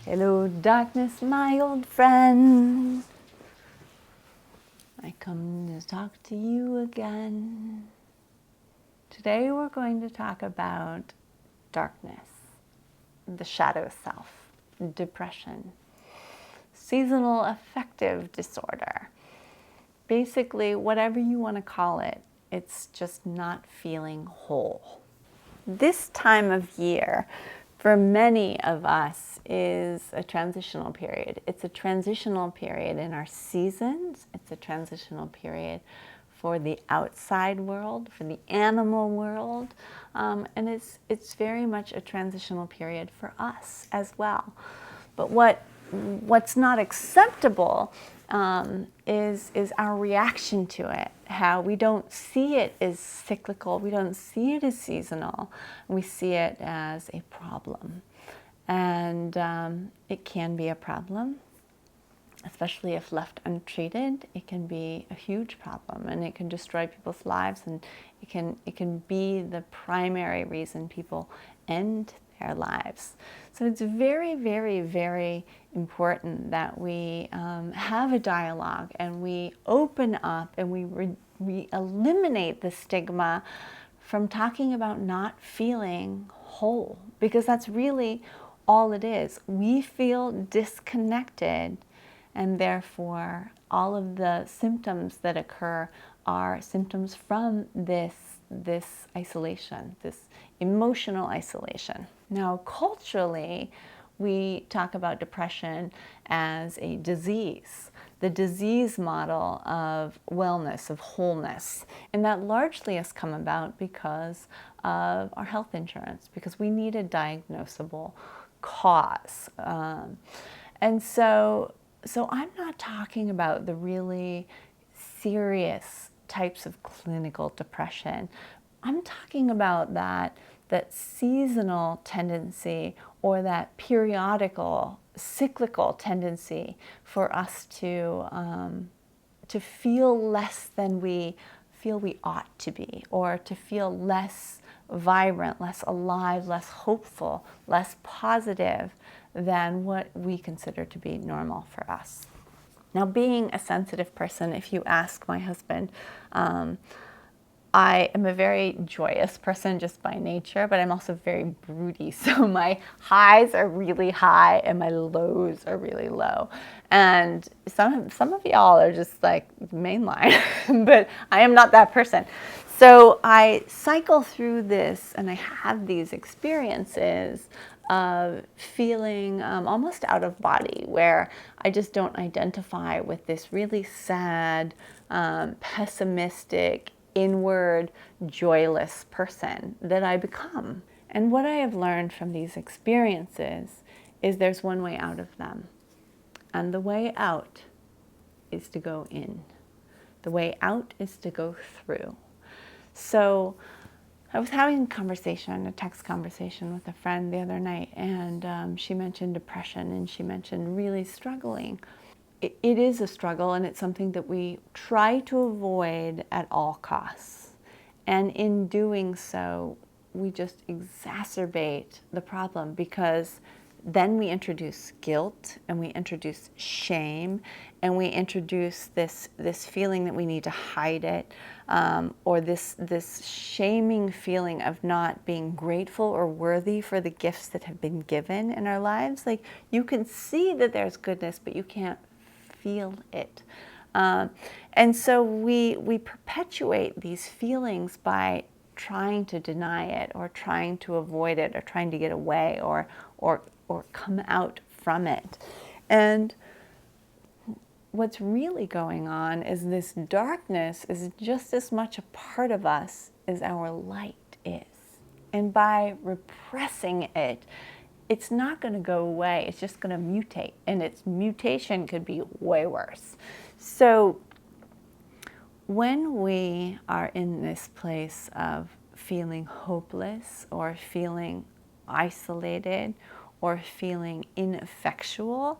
Hello, darkness, my old friend. I come to talk to you again. Today we're going to talk about darkness, the shadow self, depression, seasonal affective disorder. Basically, whatever you want to call it, it's just not feeling whole. This time of year, for many of us, is a transitional period. It's a transitional period in our seasons. It's a transitional period for the outside world, for the animal world, and it's very much a transitional period for us as well. But what's not acceptable is our reaction to it, how we don't see it as cyclical, we don't see it as seasonal, we see it as a problem. And it can be a problem, especially if left untreated. It can be a huge problem, and it can destroy people's lives, and it can be the primary reason people end their lives. So it's very, very, very important that we have a dialogue, and we open up, and we eliminate the stigma from talking about not feeling whole, because that's really all it is. We feel disconnected, and therefore all of the symptoms that occur are symptoms from this isolation, this emotional isolation. Now, culturally, we talk about depression as a disease, the disease model of wellness, of wholeness. And that largely has come about because of our health insurance, because we need a diagnosable cause. And so I'm not talking about the really serious types of clinical depression. I'm talking about that seasonal tendency, or that periodical, cyclical tendency for us to feel less than we feel we ought to be, or to feel less vibrant, less alive, less hopeful, less positive than what we consider to be normal for us. Now, being a sensitive person, if you ask my husband, I am a very joyous person just by nature, but I'm also very broody. So my highs are really high and my lows are really low. And some of y'all are just like mainline, but I am not that person. So I cycle through this, and I have these experiences of feeling almost out of body, where I just don't identify with this really sad, pessimistic, inward, joyless person that I become. And what I have learned from these experiences is there's one way out of them. And the way out is to go in. The way out is to go through. So I was having a text conversation with a friend the other night, and she mentioned depression, and she mentioned really struggling. It is a struggle, and it's something that we try to avoid at all costs. And in doing so, we just exacerbate the problem, because then we introduce guilt, and we introduce shame, and we introduce this feeling that we need to hide it, or this shaming feeling of not being grateful or worthy for the gifts that have been given in our lives. Like, you can see that there's goodness, but you can't feel it. And so we perpetuate these feelings by trying to deny it, or trying to avoid it, or trying to get away, or come out from it. And what's really going on is this darkness is just as much a part of us as our light is. And by repressing it, it's not going to go away. It's just going to mutate, and its mutation could be way worse. So when we are in this place of feeling hopeless, or feeling isolated, or feeling ineffectual,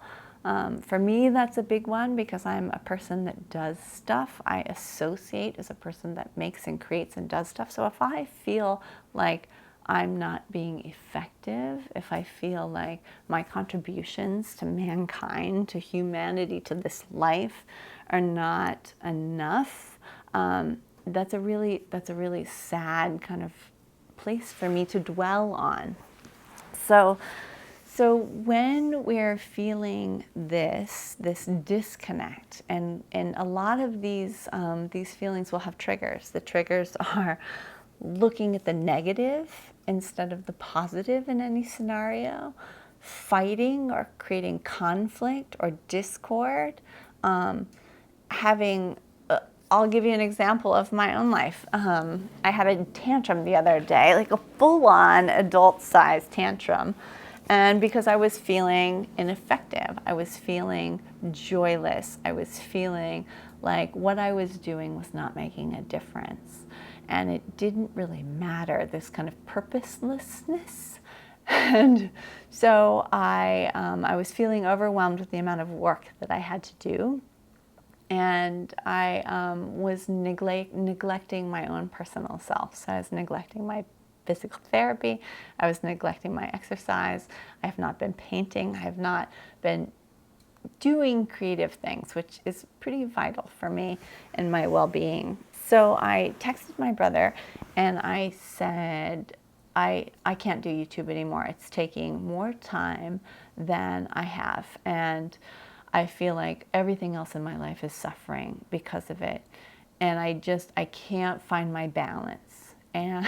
for me, that's a big one, because I'm a person that does stuff. I associate as a person that makes and creates and does stuff. So if I feel like I'm not being effective, if I feel like my contributions to mankind, to humanity, to this life are not enough, that's a really sad kind of place for me to dwell on. So when we're feeling this disconnect, and a lot of these feelings will have triggers. The triggers are looking at the negative instead of the positive in any scenario, fighting or creating conflict or discord, having I'll give you an example of my own life. I had a tantrum the other day, like a full-on adult-sized tantrum. And because I was feeling ineffective, I was feeling joyless, I was feeling like what I was doing was not making a difference. And it didn't really matter, this kind of purposelessness. And so I was feeling overwhelmed with the amount of work that I had to do. And I was neglecting my own personal self. So I was neglecting my physical therapy. I was neglecting my exercise. I have not been painting. I have not been doing creative things, which is pretty vital for me and my well-being. So I texted my brother and I said, I can't do YouTube anymore. It's taking more time than I have. And I feel like everything else in my life is suffering because of it. And I can't find my balance. And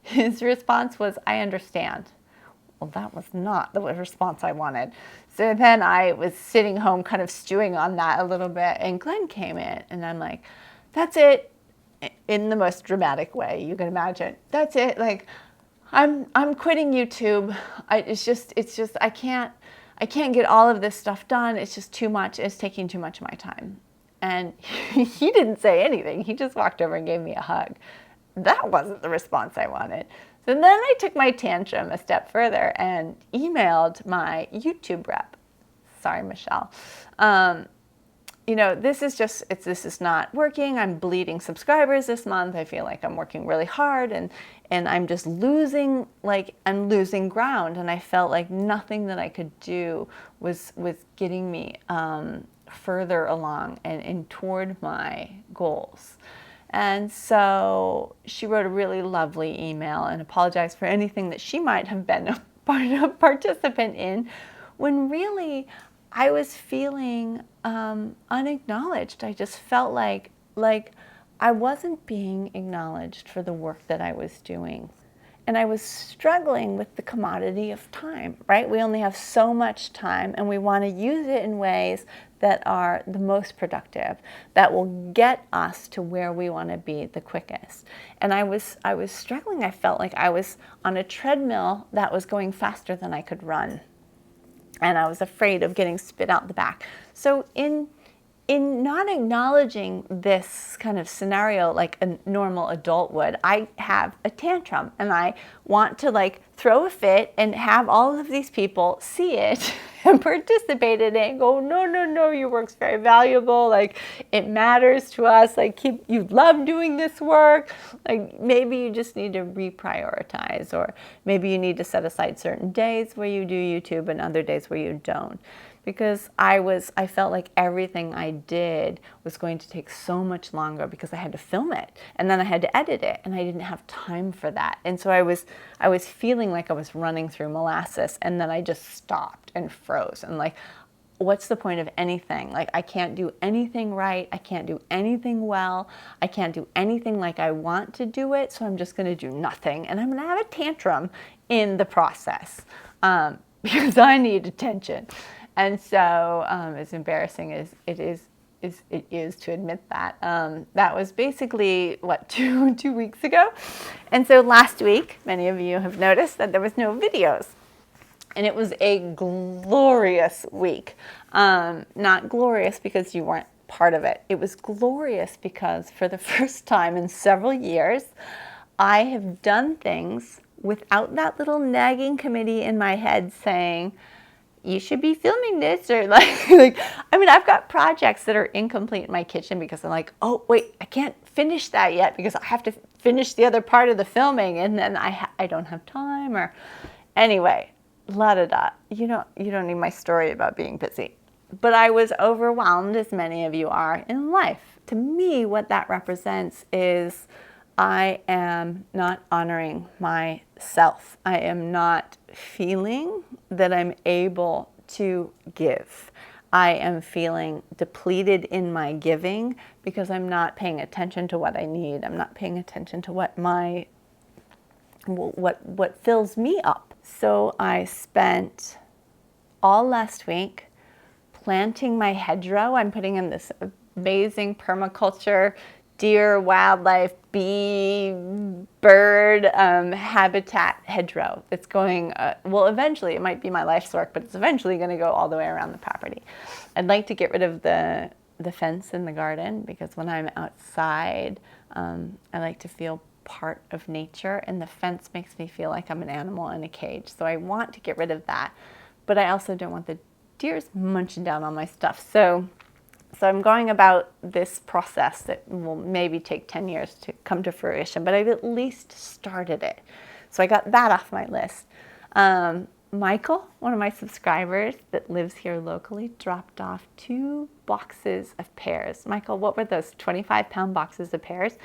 his response was, I understand. Well, that was not the response I wanted. So then I was sitting home kind of stewing on that a little bit, and Glenn came in, and I'm like, that's it, in the most dramatic way you can imagine. That's it, like, I'm quitting YouTube. It's just I can't get all of this stuff done. It's just too much. It's taking too much of my time. And he didn't say anything. He just walked over and gave me a hug. That wasn't the response I wanted. So then I took my tantrum a step further and emailed my YouTube rep. Sorry, Michelle. This is not working. I'm bleeding subscribers this month. I feel like I'm working really hard and I'm just losing ground. And I felt like nothing that I could do was getting me further along and toward my goals. And so she wrote a really lovely email and apologized for anything that she might have been a participant in, when really I was feeling unacknowledged. I just felt like I wasn't being acknowledged for the work that I was doing. And I was struggling with the commodity of time, right? We only have so much time, and we want to use it in ways that are the most productive, that will get us to where we want to be the quickest. And I was struggling. I felt like I was on a treadmill that was going faster than I could run. And I was afraid of getting spit out the back. So in not acknowledging this kind of scenario like a normal adult would, I have a tantrum and I want to throw a fit and have all of these people see it and participate in it and go, no, your work's very valuable. It matters to us. You love doing this work. Maybe you just need to reprioritize, or maybe you need to set aside certain days where you do YouTube and other days where you don't. Because I felt like everything I did was going to take so much longer because I had to film it and then I had to edit it, and I didn't have time for that. And so I was feeling like I was running through molasses, and then I just stopped and froze. And what's the point of anything? I can't do anything right. I can't do anything well. I can't do anything like I want to do it. So I'm just going to do nothing, and I'm going to have a tantrum in the process because I need attention. And so, as embarrassing as it is to admit that, that was basically, 2 weeks ago. And so last week, many of you have noticed that there was no videos. And it was a glorious week. Not glorious because you weren't part of it. It was glorious because for the first time in several years, I have done things without that little nagging committee in my head saying, you should be filming this, or I've got projects that are incomplete in my kitchen because I'm like, oh, wait, I can't finish that yet because I have to finish the other part of the filming, and then I don't have time, or anyway, la da da. You don't need my story about being busy. But I was overwhelmed, as many of you are in life. To me, what that represents is I am not honoring myself. I am not feeling that I'm able to give. I am feeling depleted in my giving because I'm not paying attention to what I need. I'm not paying attention to what fills me up. So I spent all last week planting my hedgerow. I'm putting in this amazing permaculture deer, wildlife, bee, bird habitat hedgerow. It's going, well, eventually, it might be my life's work, but it's eventually going to go all the way around the property. I'd like to get rid of the fence in the garden because when I'm outside, I like to feel part of nature, and the fence makes me feel like I'm an animal in a cage. So I want to get rid of that, but I also don't want the deer's munching down on my stuff. So I'm going about this process that will maybe take 10 years to come to fruition, but I've at least started it. So I got that off my list. Michael, one of my subscribers that lives here locally, dropped off 2 boxes of pears. Michael, what were those 25-pound boxes of pears?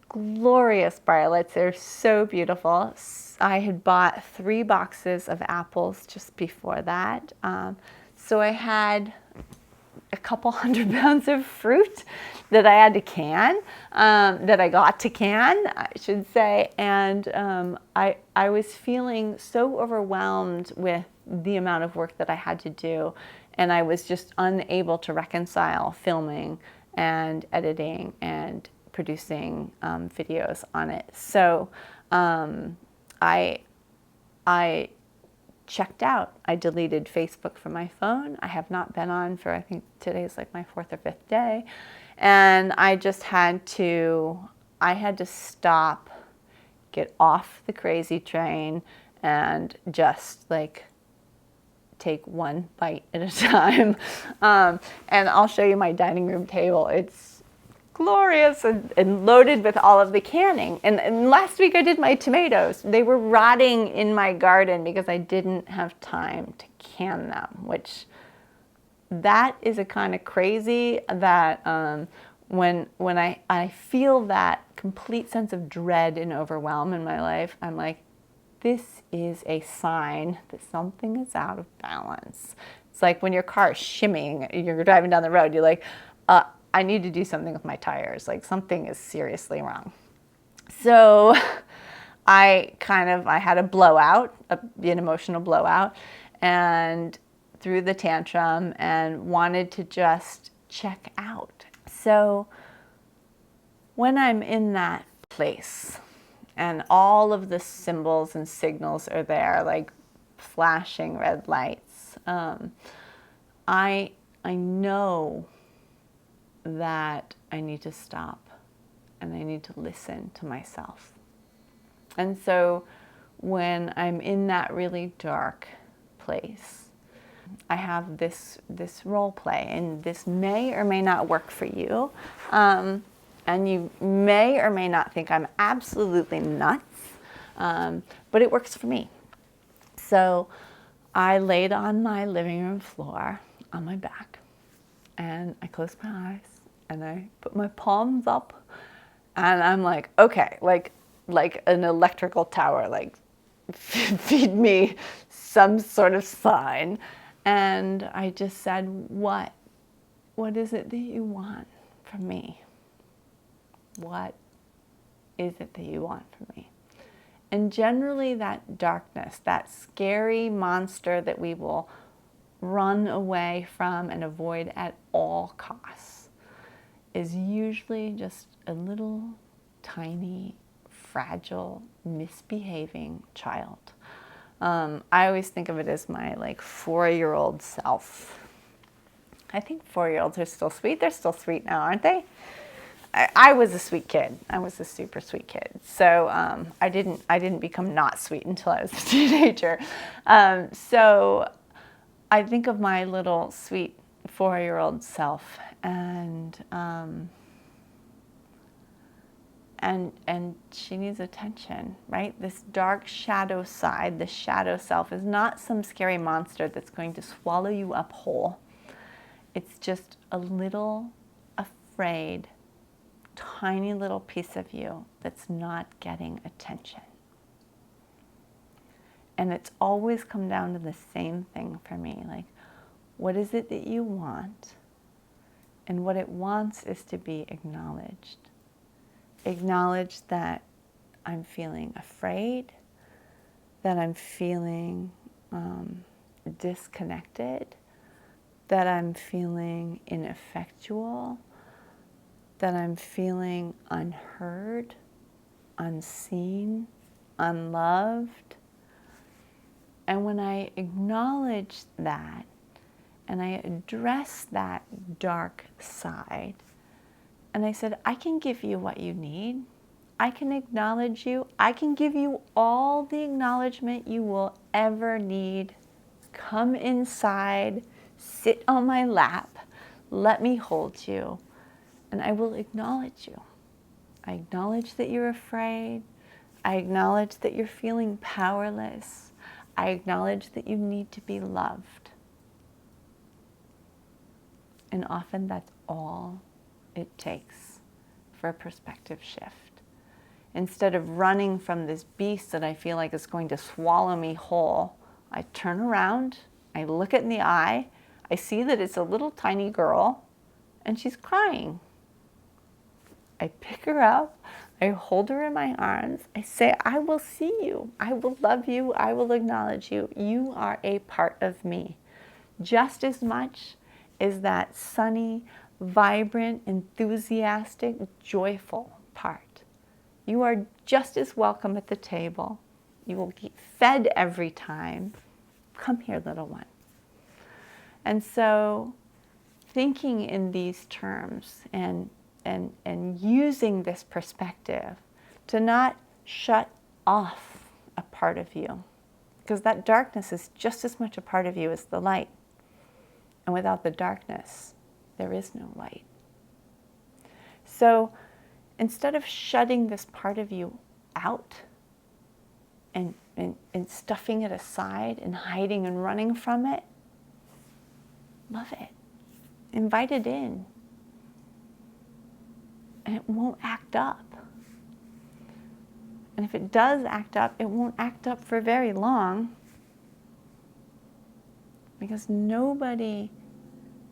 Glorious violets. They're so beautiful. I had bought 3 boxes of apples just before that. So I had a couple 100 pounds of fruit that I had to can, that I got to can, I should say. And I was feeling so overwhelmed with the amount of work that I had to do. And I was just unable to reconcile filming and editing and producing videos on it. So I checked out. I deleted Facebook from my phone. I have not been on for, I think today's like my 4th or 5th day. And I just had to stop, get off the crazy train, and just like take one bite at a time. And I'll show you my dining room table. It's glorious and loaded with all of the canning. And last week I did my tomatoes. They were rotting in my garden because I didn't have time to can them, which that is a kind of crazy that when I feel that complete sense of dread and overwhelm in my life, I'm like, this is a sign that something is out of balance. It's like when your car is shimmying, you're driving down the road, you're like, I need to do something with my tires. Like something is seriously wrong. So I had a blowout, an emotional blowout, and threw the tantrum and wanted to just check out. So when I'm in that place and all of the symbols and signals are there, like flashing red lights, I know that I need to stop and I need to listen to myself. And so when I'm in that really dark place, I have this role play, and this may or may not work for you. And you may or may not think I'm absolutely nuts, but it works for me. So I laid on my living room floor on my back, and I closed my eyes, and I put my palms up, and I'm like, okay, like an electrical tower, like feed me some sort of sign. And I just said, what is it that you want from me? What is it that you want from me? And generally that darkness, that scary monster that we will run away from and avoid at all costs, is usually just a little tiny, fragile, misbehaving child. I always think of it as my 4-year-old self. I think 4-year-olds are still sweet. They're still sweet now, aren't they? I was a sweet kid. I was a super sweet kid. So I didn't become not sweet until I was a teenager. So I think of my little sweet 4-year-old self, and and she needs attention, right? This dark shadow side, the shadow self, is not some scary monster that's going to swallow you up whole. It's just a little afraid, tiny little piece of you that's not getting attention. And it's always come down to the same thing for me, like, what is it that you want? And what it wants is to be acknowledged. Acknowledge that I'm feeling afraid, that I'm feeling disconnected, that I'm feeling ineffectual, that I'm feeling unheard, unseen, unloved. And when I acknowledge that and I address that dark side, and I said, I can give you what you need. I can acknowledge you. I can give you all the acknowledgement you will ever need. Come inside, sit on my lap, let me hold you, and I will acknowledge you. I acknowledge that you're afraid. I acknowledge that you're feeling powerless. I acknowledge that you need to be loved. And often that's all it takes for a perspective shift. Instead of running from this beast that I feel like is going to swallow me whole, I turn around, I look it in the eye, I see that it's a little tiny girl, and she's crying. I pick her up, I hold her in my arms, I say, I will see you, I will love you, I will acknowledge you. You are a part of me. Just as much as that sunny, vibrant, enthusiastic, joyful part. You are just as welcome at the table. You will be fed every time. Come here, little one. And so thinking in these terms and using this perspective to not shut off a part of you, because that darkness is just as much a part of you as the light. And without the darkness, there is no light. So instead of shutting this part of you out and stuffing it aside and hiding and running from it, love it. Invite it in. And it won't act up. And if it does act up, it won't act up for very long, because nobody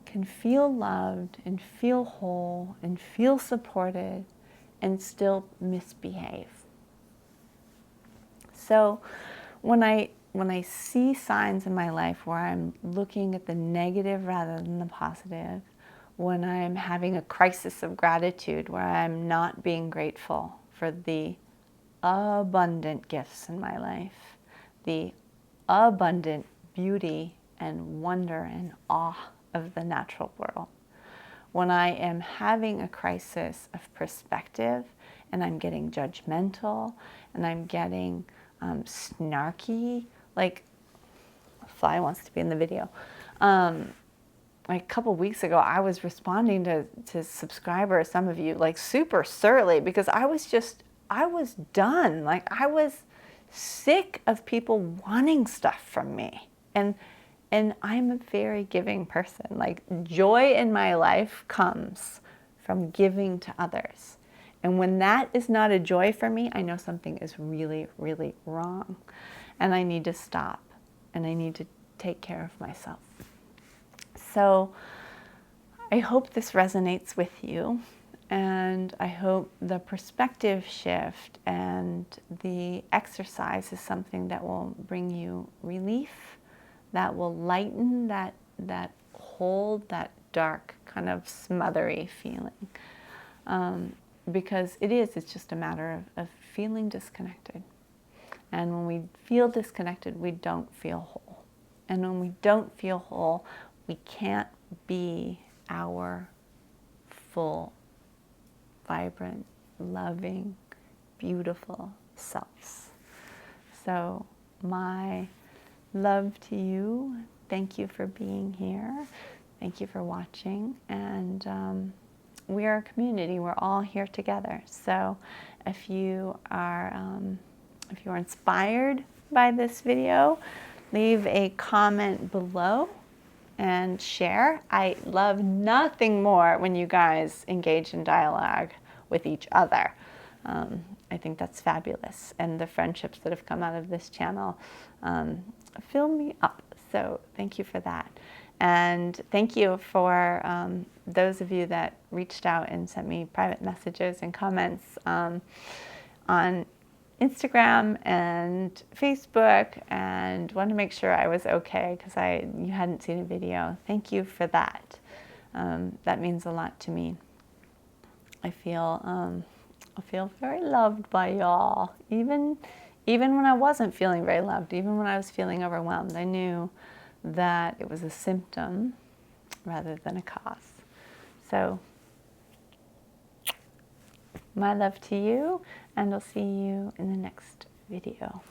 can feel loved and feel whole and feel supported and still misbehave. So when I see signs in my life where I'm looking at the negative rather than the positive, when I'm having a crisis of gratitude where I'm not being grateful for the abundant gifts in my life, the abundant beauty and wonder and awe of the natural world. When I am having a crisis of perspective and I'm getting judgmental and I'm getting snarky, like Fly wants to be in the video. Like a couple weeks ago, I was responding to subscribers, some of you, like super surly, because I was done. Like I was sick of people wanting stuff from me. And I'm a very giving person. Like joy in my life comes from giving to others. And when that is not a joy for me, I know something is really, really wrong. And I need to stop. And I need to take care of myself. So I hope this resonates with you. And I hope the perspective shift and the exercise is something that will bring you relief, that will lighten that hold, that dark kind of smothery feeling. Because it's just a matter of feeling disconnected. And when we feel disconnected, we don't feel whole. And when we don't feel whole, we can't be our full, vibrant, loving, beautiful selves. So my love to you. Thank you for being here. Thank you for watching. And we are a community. We're all here together. So if you are inspired by this video, leave a comment below and share. I love nothing more when you guys engage in dialogue with each other. I think that's fabulous. And the friendships that have come out of this channel fill me up. So thank you for that. And thank you for those of you that reached out and sent me private messages and comments on Instagram and Facebook, and wanted to make sure I was okay because you hadn't seen a video. Thank you for that. That means a lot to me. I feel very loved by y'all. Even when I wasn't feeling very loved, even when I was feeling overwhelmed, I knew that it was a symptom rather than a cause. So, my love to you, and I'll see you in the next video.